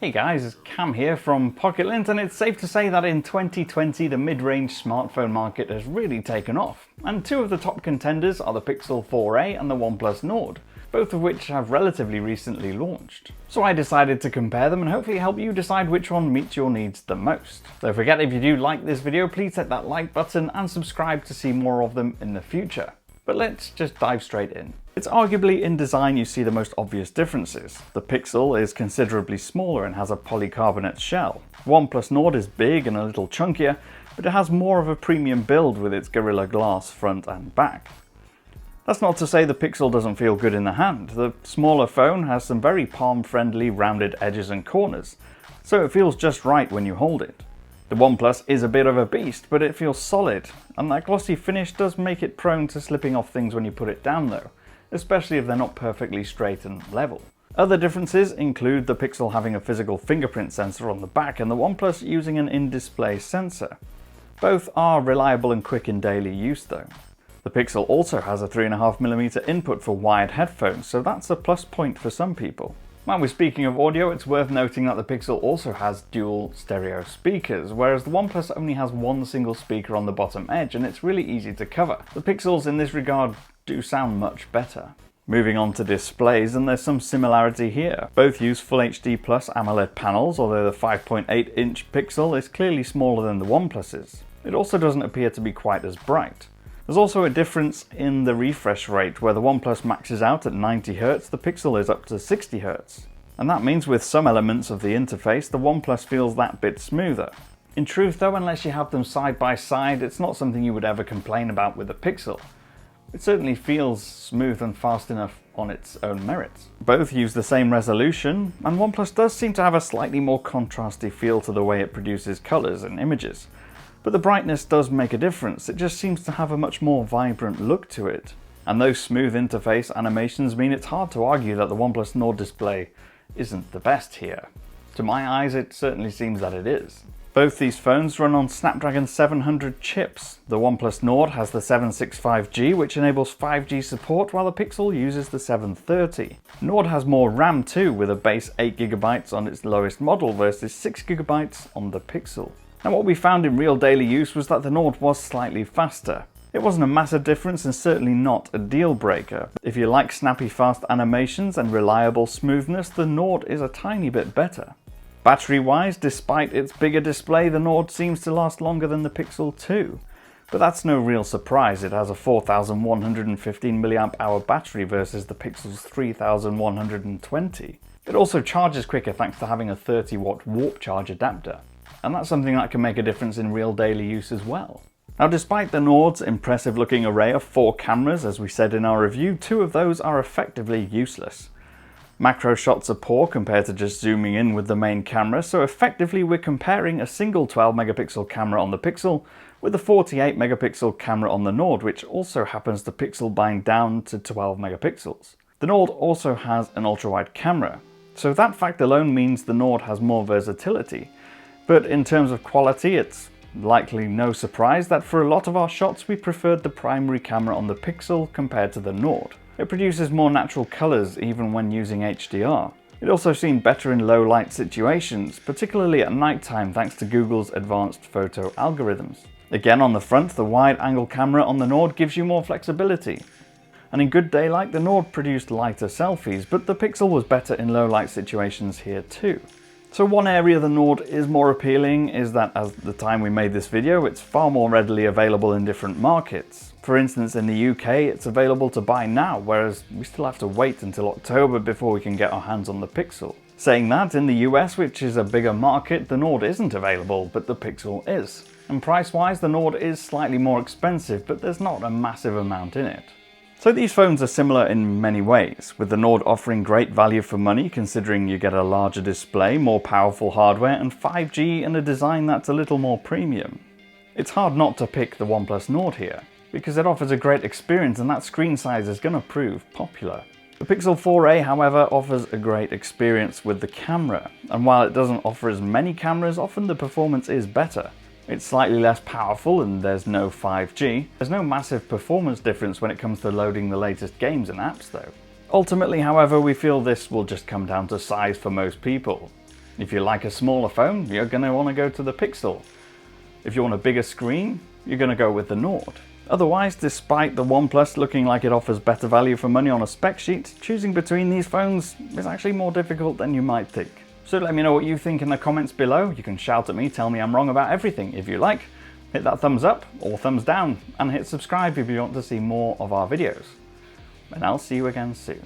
Hey guys, it's Cam here from Pocket-lint, and it's safe to say that in 2020 the mid-range smartphone market has really taken off, and two of the top contenders are the Pixel 4a and the OnePlus Nord, both of which have relatively recently launched. So I decided to compare them and hopefully help you decide which one meets your needs the most. Don't forget, if you do like this video, please hit that like button and subscribe to see more of them in the future. But let's just dive straight in. It's arguably in design you see the most obvious differences. The Pixel is considerably smaller and has a polycarbonate shell. OnePlus Nord is big and a little chunkier, but it has more of a premium build with its Gorilla Glass front and back. That's not to say the Pixel doesn't feel good in the hand. The smaller phone has some very palm-friendly rounded edges and corners, so it feels just right when you hold it. The OnePlus is a bit of a beast, but it feels solid, and that glossy finish does make it prone to slipping off things when you put it down though, especially if they're not perfectly straight and level. Other differences include the Pixel having a physical fingerprint sensor on the back and the OnePlus using an in-display sensor. Both are reliable and quick in daily use though. The Pixel also has a 3.5mm input for wired headphones, so that's a plus point for some people. While we're speaking of audio, it's worth noting that the Pixel also has dual stereo speakers, whereas the OnePlus only has one single speaker on the bottom edge, and it's really easy to cover. The Pixels in this regard do sound much better. Moving on to displays, and there's some similarity here. Both use Full HD Plus AMOLED panels, although the 5.8-inch Pixel is clearly smaller than the OnePlus's. It also doesn't appear to be quite as bright. There's also a difference in the refresh rate, where the OnePlus maxes out at 90Hz, the Pixel is up to 60Hz. And that means with some elements of the interface, the OnePlus feels that bit smoother. In truth though, unless you have them side by side, it's not something you would ever complain about with the Pixel. It certainly feels smooth and fast enough on its own merits. Both use the same resolution, and OnePlus does seem to have a slightly more contrasty feel to the way it produces colours and images. But the brightness does make a difference, it just seems to have a much more vibrant look to it. And those smooth interface animations mean it's hard to argue that the OnePlus Nord display isn't the best here. To my eyes, it certainly seems that it is. Both these phones run on Snapdragon 700 chips. The OnePlus Nord has the 765G, which enables 5G support, while the Pixel uses the 730. Nord has more RAM too, with a base 8GB on its lowest model versus 6GB on the Pixel. Now what we found in real daily use was that the Nord was slightly faster. It wasn't a massive difference and certainly not a deal breaker. If you like snappy fast animations and reliable smoothness, the Nord is a tiny bit better. Battery wise, despite its bigger display, the Nord seems to last longer than the Pixel too. But that's no real surprise, it has a 4115 mAh battery versus the Pixel's 3120. It also charges quicker thanks to having a 30-watt warp charge adapter. And that's something that can make a difference in real daily use as well. Now despite the Nord's impressive looking array of 4 cameras, as we said in our review, 2 of those are effectively useless. Macro shots are poor compared to just zooming in with the main camera, so effectively we're comparing a single 12-megapixel camera on the Pixel with a 48-megapixel camera on the Nord, which also happens to pixel bind down to 12 megapixels. The Nord also has an ultra-wide camera, so that fact alone means the Nord has more versatility. But in terms of quality, it's likely no surprise that for a lot of our shots we preferred the primary camera on the Pixel compared to the Nord. It produces more natural colours even when using HDR. It also seemed better in low light situations, particularly at night time thanks to Google's advanced photo algorithms. Again, on the front, the wide angle camera on the Nord gives you more flexibility. And in good daylight, the Nord produced lighter selfies, but the Pixel was better in low light situations here too. So one area the Nord is more appealing is that at the time we made this video, it's far more readily available in different markets. For instance, in the UK, it's available to buy now, whereas we still have to wait until October before we can get our hands on the Pixel. Saying that, in the US, which is a bigger market, the Nord isn't available, but the Pixel is. And price-wise, the Nord is slightly more expensive, but there's not a massive amount in it. So these phones are similar in many ways, with the Nord offering great value for money considering you get a larger display, more powerful hardware and 5G and a design that's a little more premium. It's hard not to pick the OnePlus Nord here, because it offers a great experience and that screen size is going to prove popular. The Pixel 4a, however, offers a great experience with the camera, and while it doesn't offer as many cameras, often the performance is better. It's slightly less powerful and there's no 5G. There's no massive performance difference when it comes to loading the latest games and apps though. Ultimately, however, we feel this will just come down to size for most people. If you like a smaller phone, you're going to want to go to the Pixel. If you want a bigger screen, you're going to go with the Nord. Otherwise, despite the OnePlus looking like it offers better value for money on a spec sheet, choosing between these phones is actually more difficult than you might think. So let me know what you think in the comments below. You can shout at me, tell me I'm wrong about everything if you like. Hit that thumbs up or thumbs down, and hit subscribe if you want to see more of our videos. And I'll see you again soon.